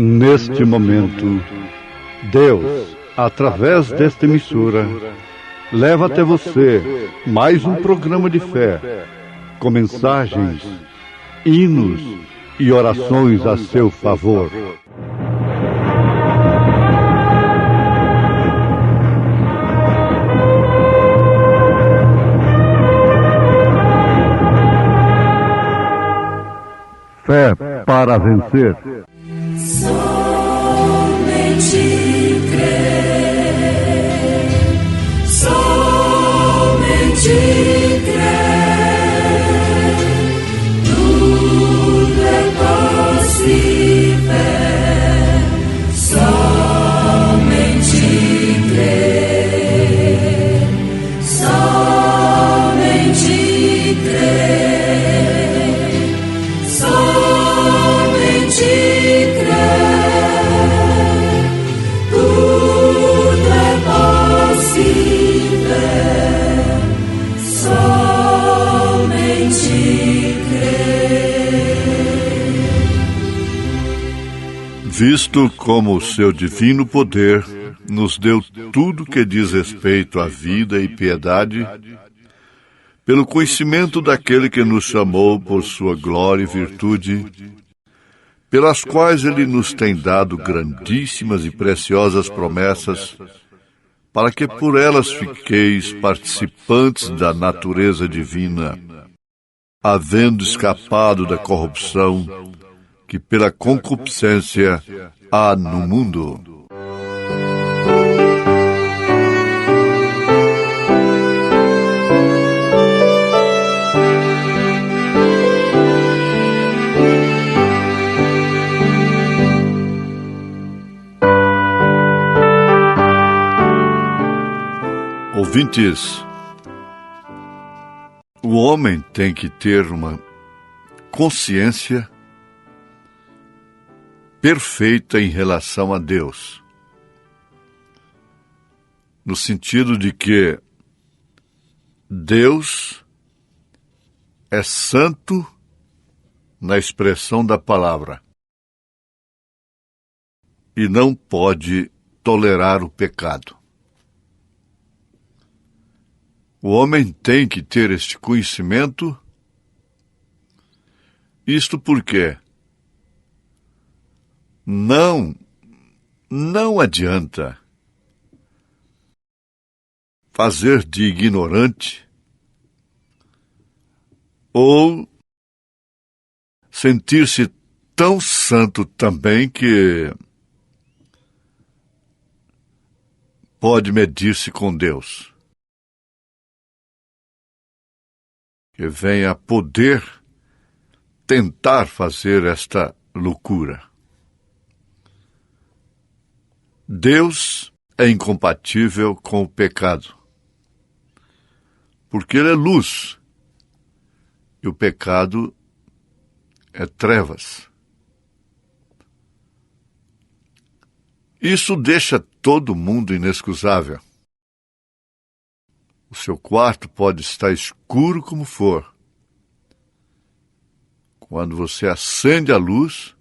Neste momento, Deus, através desta emissora, leva até você mais um programa de fé, com mensagens, hinos e orações a seu favor. Fé para vencer. Somente crer, somente crer, tudo é possível, somente crer, somente crer, somente visto como o seu divino poder nos deu tudo que diz respeito à vida e piedade, pelo conhecimento daquele que nos chamou por sua glória e virtude, pelas quais ele nos tem dado grandíssimas e preciosas promessas, para que por elas fiqueis participantes da natureza divina, havendo escapado da corrupção que pela concupiscência há no mundo. Ouvintes, o homem tem que ter uma consciência perfeita em relação a Deus, no sentido de que Deus é santo na expressão da palavra e não pode tolerar o pecado. O homem tem que ter este conhecimento, isto porque não adianta fazer de ignorante ou sentir-se tão santo também que pode medir-se com Deus, que venha a poder tentar fazer esta loucura. Deus é incompatível com o pecado, porque ele é luz e o pecado é trevas. Isso deixa todo mundo inexcusável. O seu quarto pode estar escuro como for. Quando você acende a luz,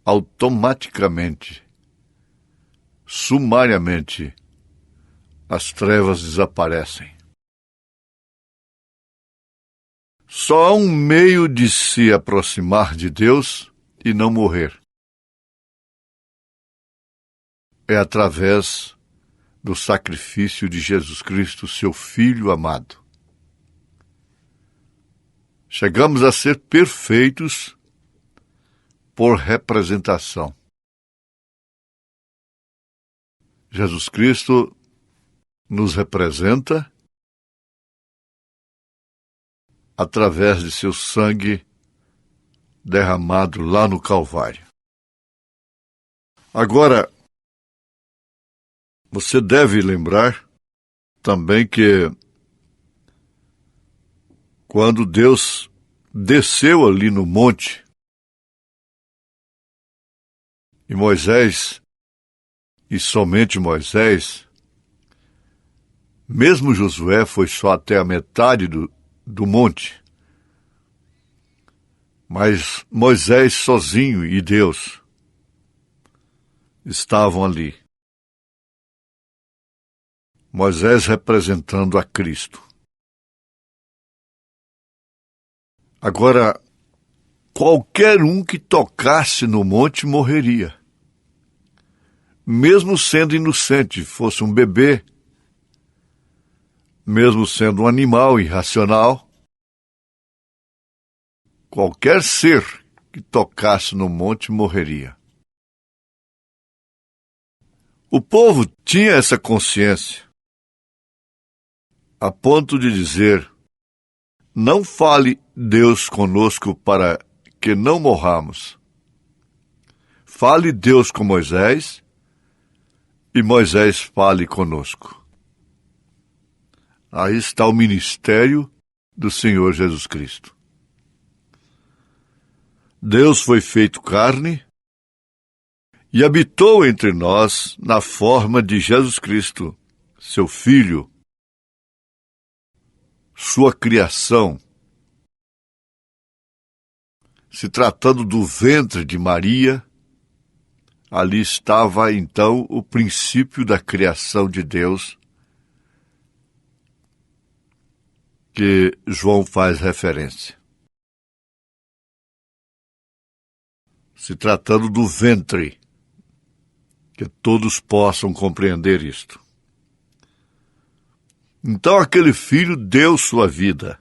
automaticamente, sumariamente, as trevas desaparecem. Só há um meio de se aproximar de Deus e não morrer. É através do sacrifício de Jesus Cristo, seu Filho amado. Chegamos a ser perfeitos por representação. Jesus Cristo nos representa através de seu sangue derramado lá no Calvário. Agora, você deve lembrar também que quando Deus desceu ali no monte e Moisés, e somente Moisés, mesmo Josué foi só até a metade do monte, Mas Moisés sozinho e Deus estavam ali. Moisés representando a Cristo. Agora, qualquer um que tocasse no monte morreria. Mesmo sendo inocente, fosse um bebê, mesmo sendo um animal irracional, qualquer ser que tocasse no monte morreria. O povo tinha essa consciência, a ponto de dizer: não fale Deus conosco para que não morramos. Fale Deus com Moisés e Moisés fale conosco. Aí está o ministério do Senhor Jesus Cristo. Deus foi feito carne e habitou entre nós na forma de Jesus Cristo, seu Filho, sua criação. Se tratando do ventre de Maria, ali estava então o princípio da criação de Deus, que João faz referência. Se tratando do ventre, que todos possam compreender isto. Então aquele filho deu sua vida.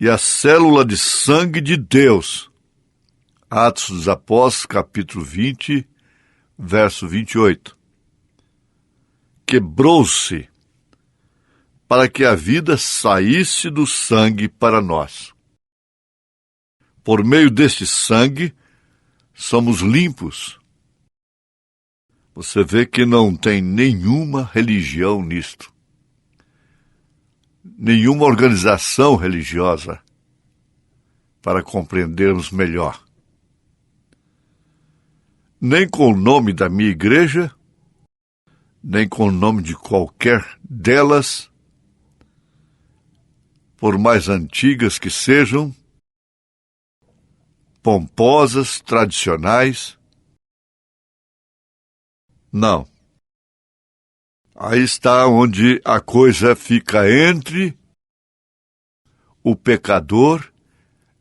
E a célula de sangue de Deus, Atos dos Apóstolos, capítulo 20, verso 28, quebrou-se para que a vida saísse do sangue para nós. Por meio deste sangue, somos limpos. Você vê que não tem nenhuma religião nisto. Nenhuma organização religiosa para compreendermos melhor. Nem com o nome da minha igreja, nem com o nome de qualquer delas, por mais antigas que sejam, pomposas, tradicionais. Não. Aí está onde a coisa fica entre o pecador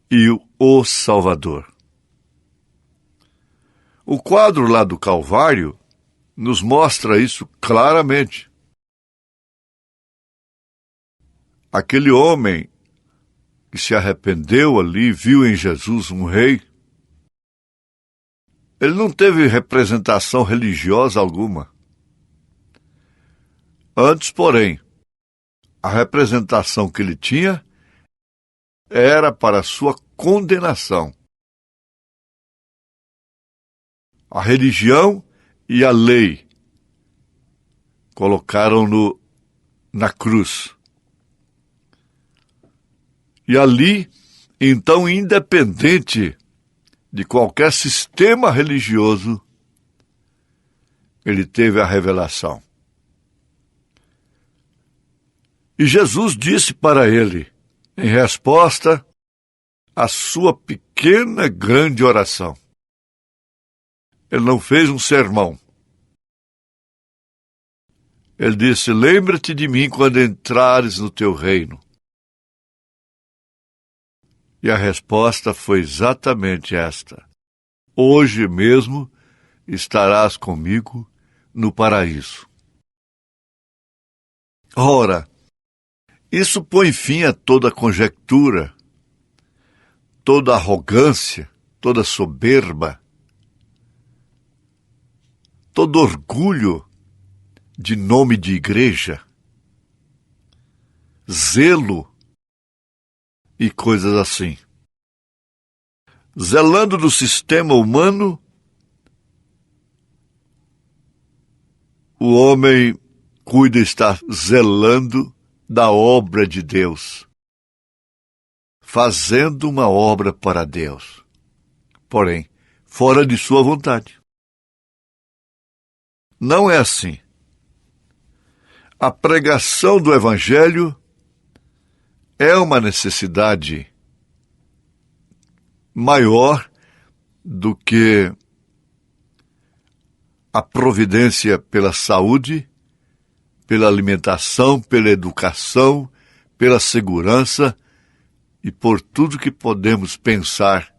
e o Salvador. O quadro lá do Calvário nos mostra isso claramente. Aquele homem que se arrependeu ali, viu em Jesus um rei, ele não teve representação religiosa alguma. Antes, porém, a representação que ele tinha era para a sua condenação. A religião e a lei colocaram-no na cruz. E ali, então, independente de qualquer sistema religioso, ele teve a revelação. E Jesus disse para ele, em resposta à sua pequena, grande oração. Ele não fez um sermão. Ele disse: lembra-te de mim quando entrares no teu reino. E a resposta foi exatamente esta: hoje mesmo estarás comigo no paraíso. Ora, isso põe fim a toda conjectura, toda arrogância, toda soberba, todo orgulho de nome de igreja, zelo e coisas assim. Zelando do sistema humano, o homem cuida estar zelando da obra de Deus, fazendo uma obra para Deus, porém, fora de sua vontade. Não é assim. A pregação do Evangelho é uma necessidade maior do que a providência pela saúde, pela alimentação, pela educação, pela segurança e por tudo que podemos pensar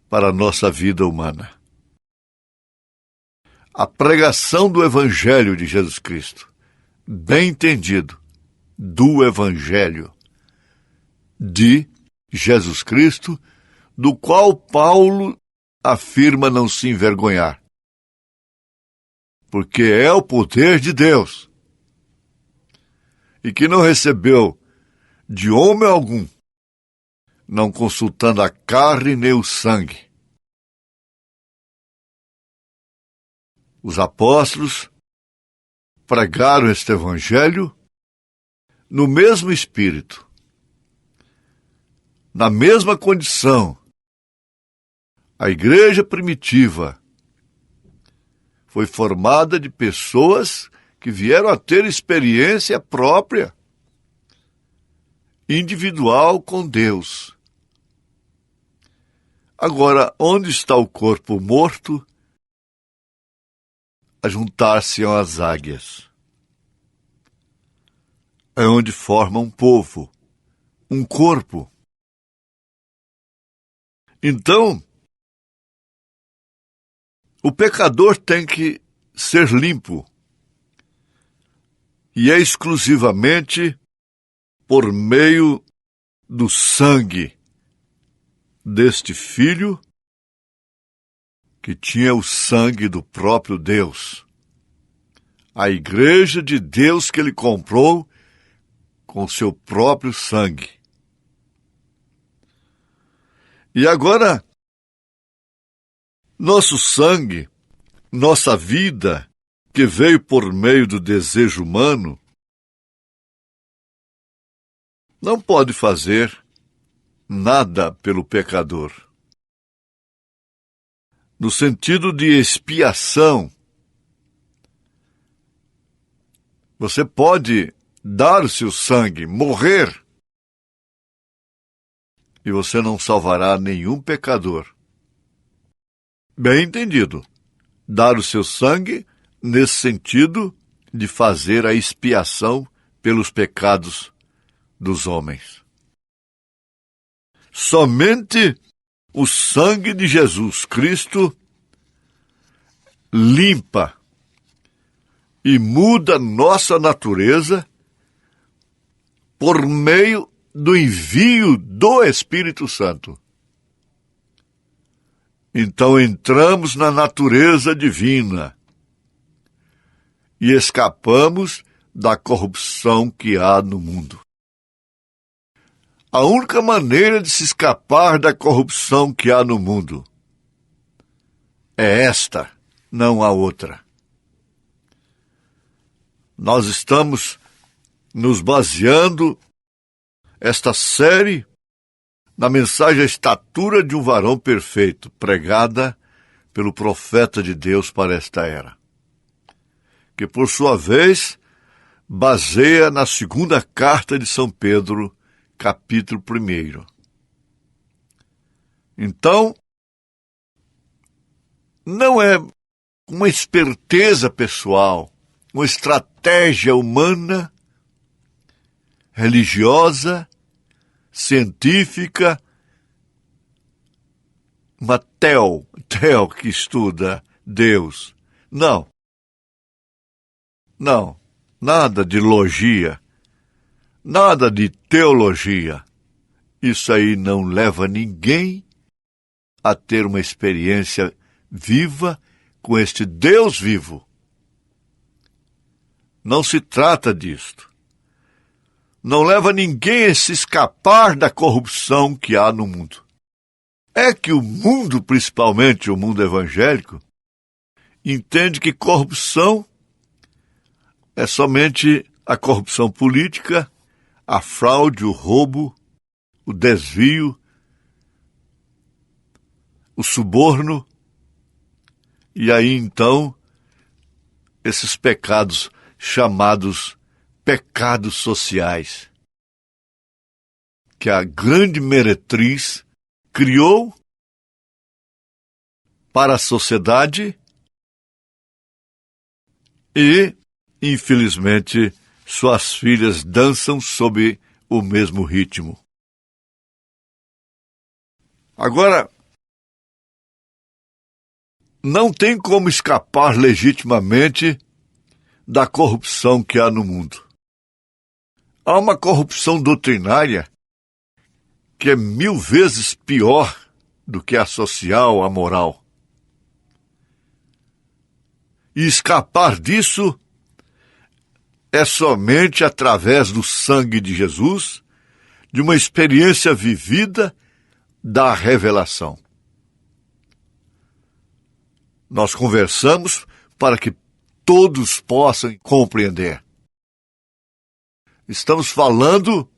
para a nossa vida humana. A pregação do Evangelho de Jesus Cristo, bem entendido, do Evangelho de Jesus Cristo, do qual Paulo afirma não se envergonhar, porque é o poder de Deus, e que não recebeu de homem algum, não consultando a carne nem o sangue. Os apóstolos pregaram este Evangelho no mesmo espírito, na mesma condição. A igreja primitiva foi formada de pessoas que vieram a ter experiência própria, individual com Deus. Agora, onde está o corpo morto? A juntar-se às águias. É onde forma um povo, um corpo. Então, o pecador tem que ser limpo, e é exclusivamente por meio do sangue deste filho, que tinha o sangue do próprio Deus, a igreja de Deus que ele comprou com seu próprio sangue. E agora, nosso sangue, nossa vida, que veio por meio do desejo humano, não pode fazer nada pelo pecador. No sentido de expiação, você pode dar o seu sangue, morrer, e você não salvará nenhum pecador. Bem entendido, dar o seu sangue nesse sentido de fazer a expiação pelos pecados dos homens. Somente o sangue de Jesus Cristo limpa e muda nossa natureza por meio do envio do Espírito Santo. Então entramos na natureza divina e escapamos da corrupção que há no mundo. A única maneira de se escapar da corrupção que há no mundo é esta, não há outra. Nós estamos nos baseando esta série na mensagem A Estatura de um Varão Perfeito, pregada pelo profeta de Deus para esta era, que por sua vez baseia na segunda carta de São Pedro, capítulo 1. Então, não é uma esperteza pessoal, uma estratégia humana, religiosa, científica, uma tel que estuda Deus. Não, nada de logia, nada de teologia. Isso aí não leva ninguém a ter uma experiência viva com este Deus vivo. Não se trata disto. Não leva ninguém a se escapar da corrupção que há no mundo. É que o mundo, principalmente o mundo evangélico, entende que corrupção é somente a corrupção política, a fraude, o roubo, o desvio, o suborno, e aí então esses pecados chamados pecados sociais, que é a grande meretriz criou para a sociedade e, infelizmente, suas filhas dançam sob o mesmo ritmo. Agora, não tem como escapar legitimamente da corrupção que há no mundo. Há uma corrupção doutrinária que é 1000 vezes pior do que a social, a moral. E escapar disso é somente através do sangue de Jesus, de uma experiência vivida da revelação. Nós conversamos para que todos possam compreender. Estamos falando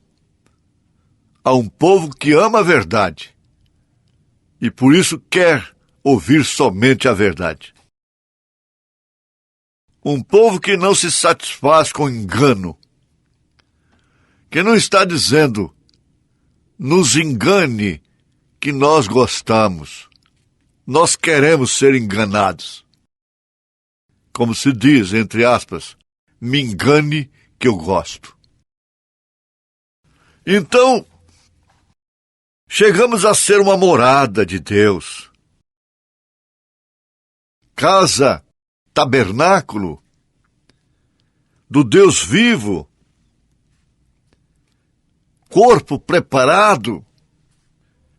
a um povo que ama a verdade e por isso quer ouvir somente a verdade. Um povo que não se satisfaz com engano, que não está dizendo, nos engane que nós gostamos, nós queremos ser enganados. Como se diz, entre aspas, me engane que eu gosto. Então, chegamos a ser uma morada de Deus. Casa, tabernáculo do Deus vivo, corpo preparado.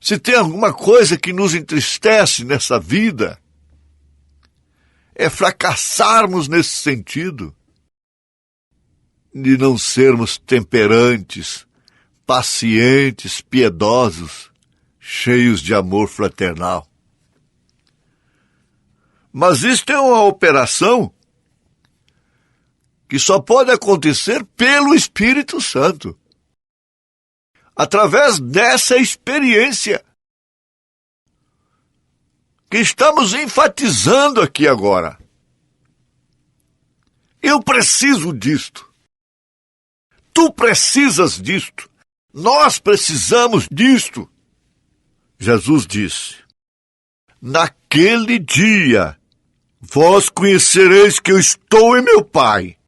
Se tem alguma coisa que nos entristece nessa vida, é fracassarmos nesse sentido, de não sermos temperantes, pacientes, piedosos, cheios de amor fraternal. Mas isto é uma operação que só pode acontecer pelo Espírito Santo, através dessa experiência que estamos enfatizando aqui agora. Eu preciso disto. Tu precisas disto. Nós precisamos disto. Jesus disse, naquele dia, vós conhecereis que eu estou em meu Pai,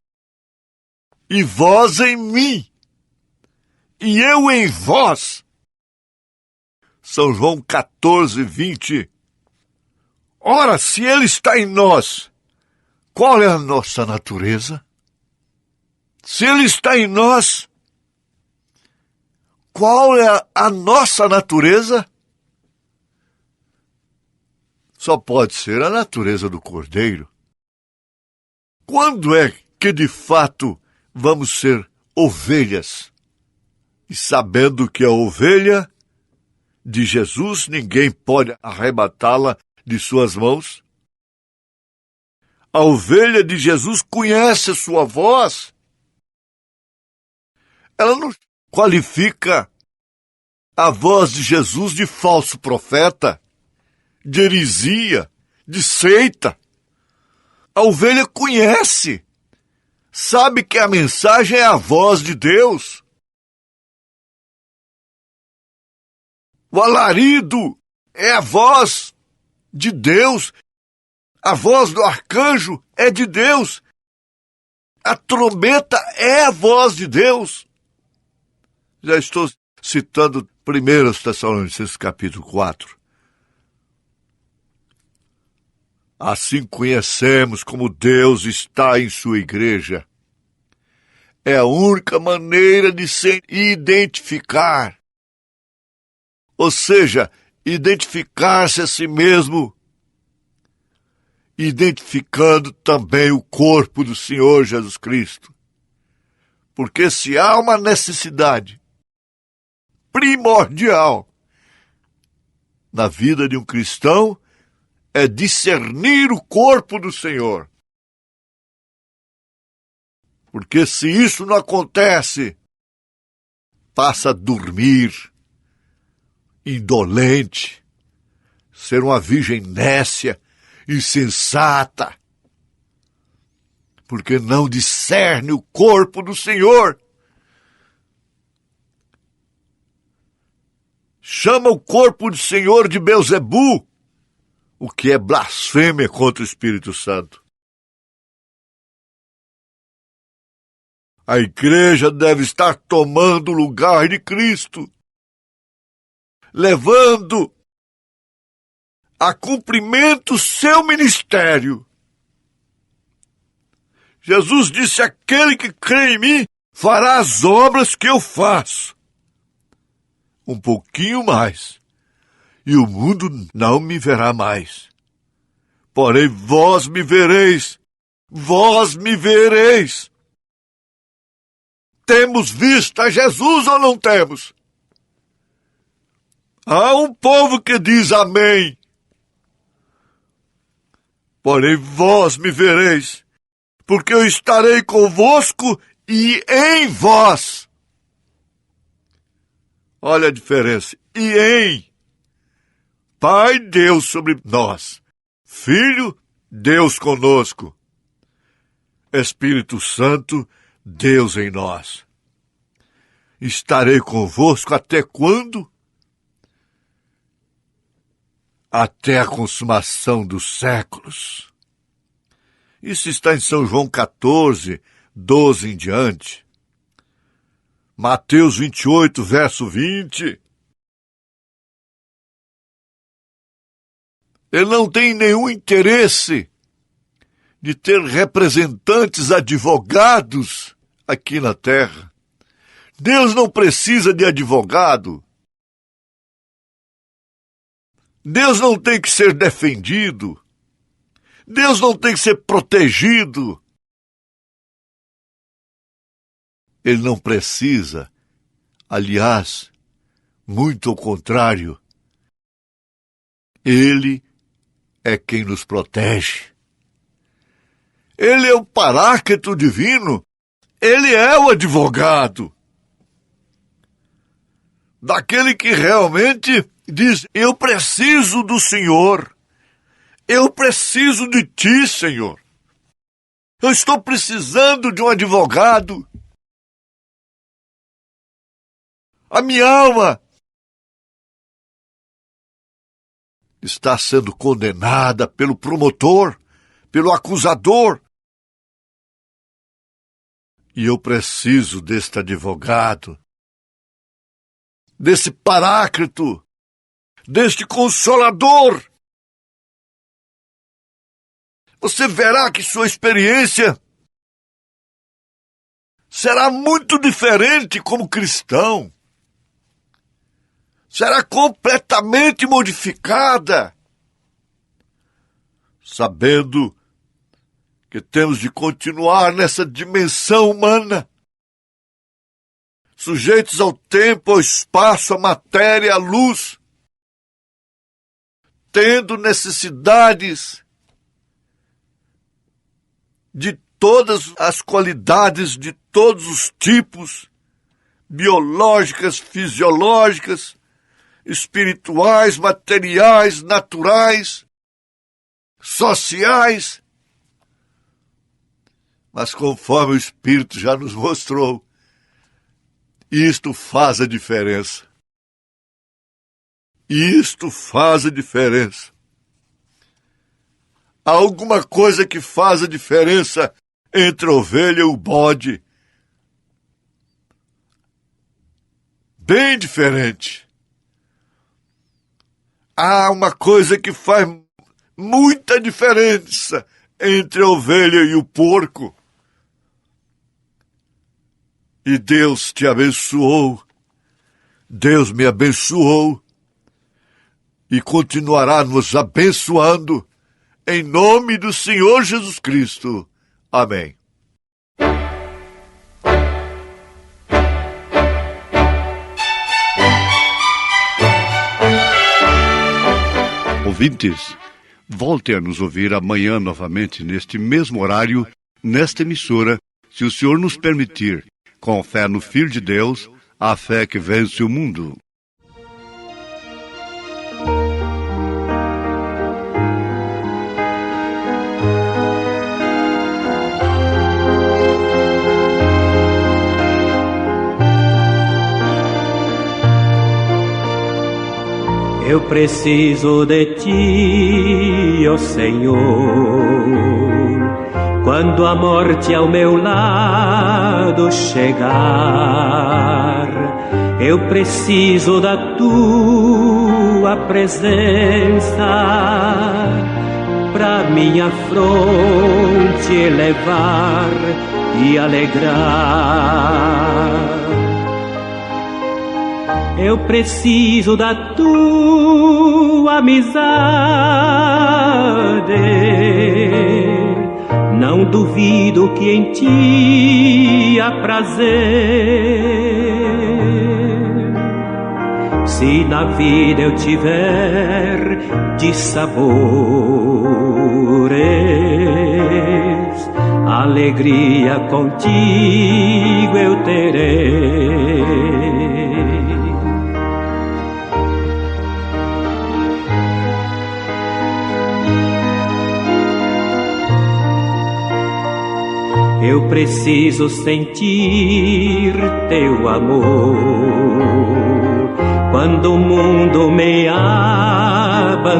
e vós em mim, e eu em vós. São João 14, 20. Ora, se ele está em nós, qual é a nossa natureza? Se ele está em nós, qual é a nossa natureza? Só pode ser a natureza do Cordeiro. Quando é que, de fato, vamos ser ovelhas? E sabendo que a ovelha de Jesus, ninguém pode arrebatá-la de suas mãos. A ovelha de Jesus conhece sua voz. Ela não qualifica a voz de Jesus de falso profeta, de heresia, de seita. A ovelha conhece, sabe que a mensagem é a voz de Deus. O alarido é a voz de Deus. A voz do arcanjo é de Deus. A trombeta é a voz de Deus. Já estou citando 1 Tessalonicenses capítulo 4. Assim conhecemos como Deus está em sua igreja. É a única maneira de se identificar. Ou seja, identificar-se a si mesmo, identificando também o corpo do Senhor Jesus Cristo. Porque se há uma necessidade primordial na vida de um cristão, é discernir o corpo do Senhor. Porque se isso não acontece, passa a dormir, indolente, ser uma virgem nécia, insensata, porque não discerne o corpo do Senhor. chama o corpo de Senhor de Belzebu, o que é blasfêmia contra o Espírito Santo. A igreja deve estar tomando o lugar de Cristo, levando a cumprimento seu ministério. Jesus disse: aquele que crê em mim fará as obras que eu faço. Um pouquinho mais, e o mundo não me verá mais. Porém, vós me vereis, vós me vereis. Temos visto a Jesus ou não temos? Há um povo que diz amém. Porém, vós me vereis, porque eu estarei convosco e em vós. Olha a diferença. E em. Pai, Deus sobre nós. Filho, Deus conosco. Espírito Santo, Deus em nós. Estarei convosco até quando? Até a consumação dos séculos. Isso está em São João 14, 12 em diante. Mateus 28, verso 20. Ele não tem nenhum interesse de ter representantes advogados aqui na terra. Deus não precisa de advogado. Deus não tem que ser defendido. Deus não tem que ser protegido. Ele não precisa. Aliás, muito ao contrário. Ele é quem nos protege. Ele é o Paráclito divino. Ele é o advogado. Daquele que realmente diz: eu preciso do Senhor. Eu preciso de ti, Senhor. Eu estou precisando de um advogado. A minha alma está sendo condenada pelo promotor, pelo acusador. E eu preciso deste advogado, desse Paráclito, deste Consolador. Você verá que sua experiência será muito diferente como cristão. Será completamente modificada, sabendo que temos de continuar nessa dimensão humana, sujeitos ao tempo, ao espaço, à matéria, à luz, tendo necessidades de todas as qualidades, de todos os tipos, biológicas, fisiológicas, espirituais, materiais, naturais, sociais. Mas conforme o Espírito já nos mostrou, isto faz a diferença. Isto faz a diferença. Há alguma coisa que faz a diferença entre a ovelha e o bode. Bem diferente. Há uma coisa que faz muita diferença entre a ovelha e o porco. E Deus te abençoou. Deus me abençoou. E continuará nos abençoando. Em nome do Senhor Jesus Cristo. Amém. Ouvintes, volte a nos ouvir amanhã novamente, neste mesmo horário, nesta emissora, se o Senhor nos permitir, com fé no Filho de Deus, a fé que vence o mundo. Eu preciso de ti, ó Senhor. Quando a morte ao meu lado chegar, eu preciso da tua presença pra minha fronte elevar e alegrar. Eu preciso da tua amizade. Não duvido que em ti há prazer. Se na vida eu tiver dissabores, alegria contigo eu terei. Eu preciso sentir teu amor quando o mundo me abandonar.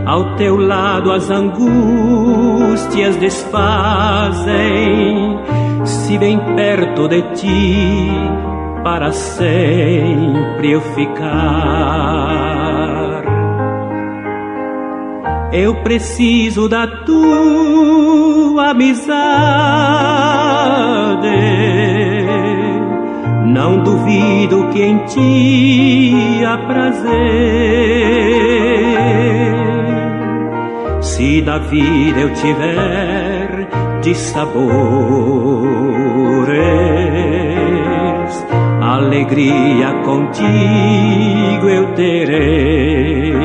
Ao teu lado as angústias desfazem, se bem perto de ti para sempre eu ficar. Eu preciso da tua amizade. Não duvido que em ti há prazer. Se na vida eu tiver dissabores, alegria contigo eu terei.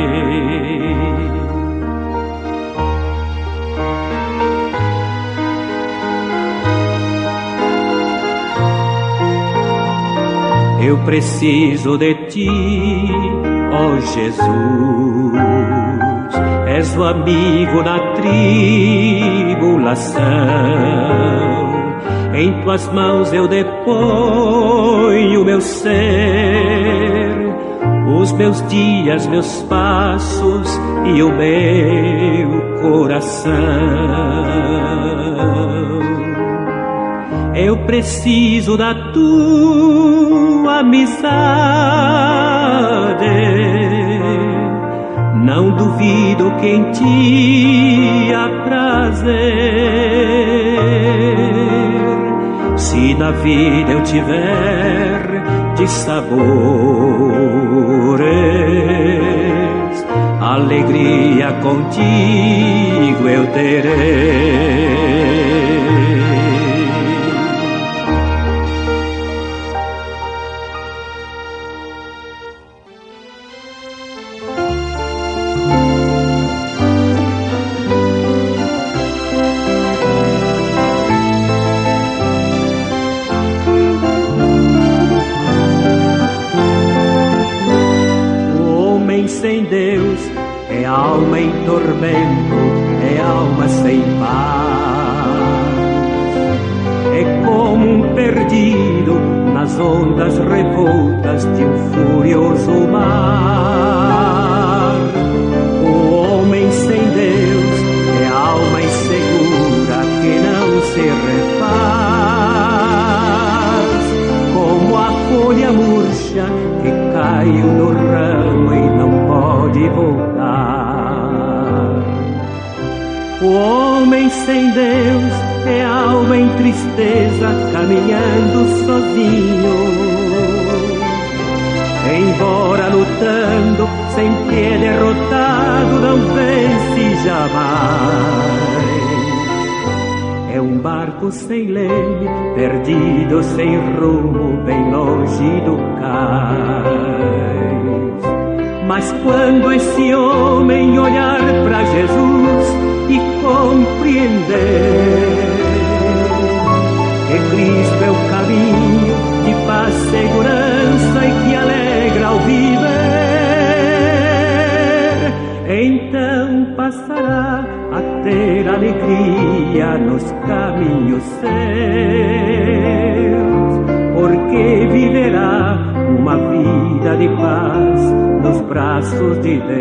Eu preciso de ti, ó Jesus. És o amigo na tribulação. Em tuas mãos eu deponho o meu ser, os meus dias, meus passos e o meu coração. Eu preciso da tua amizade. Não duvido que em ti há prazer. Se na vida eu tiver dissabores, alegria contigo eu terei. Sem Deus é alma em tormento, é alma sem paz. É como um perdido nas ondas revoltas de um furioso mar. O homem sem Deus é alma insegura que não se refaz, como a folha murcha que caiu no ramo e não pode voltar. O homem sem Deus é alma em tristeza, caminhando sozinho. Embora lutando, sempre é derrotado, não vence jamais. É um barco sem leme, perdido sem rumo, bem longe do cais. Mas quando esse homem olhar para Jesus e compreender que Cristo é o caminho de paz, segurança e que alegra ao viver, então passará a ter alegria nos caminhos seus, porque viverá uma vida vida de paz nos braços de Deus.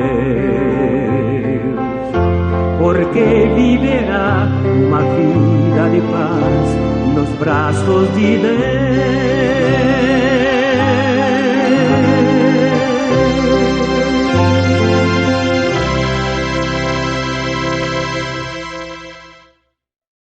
Porque viverá uma vida de paz nos braços de Deus.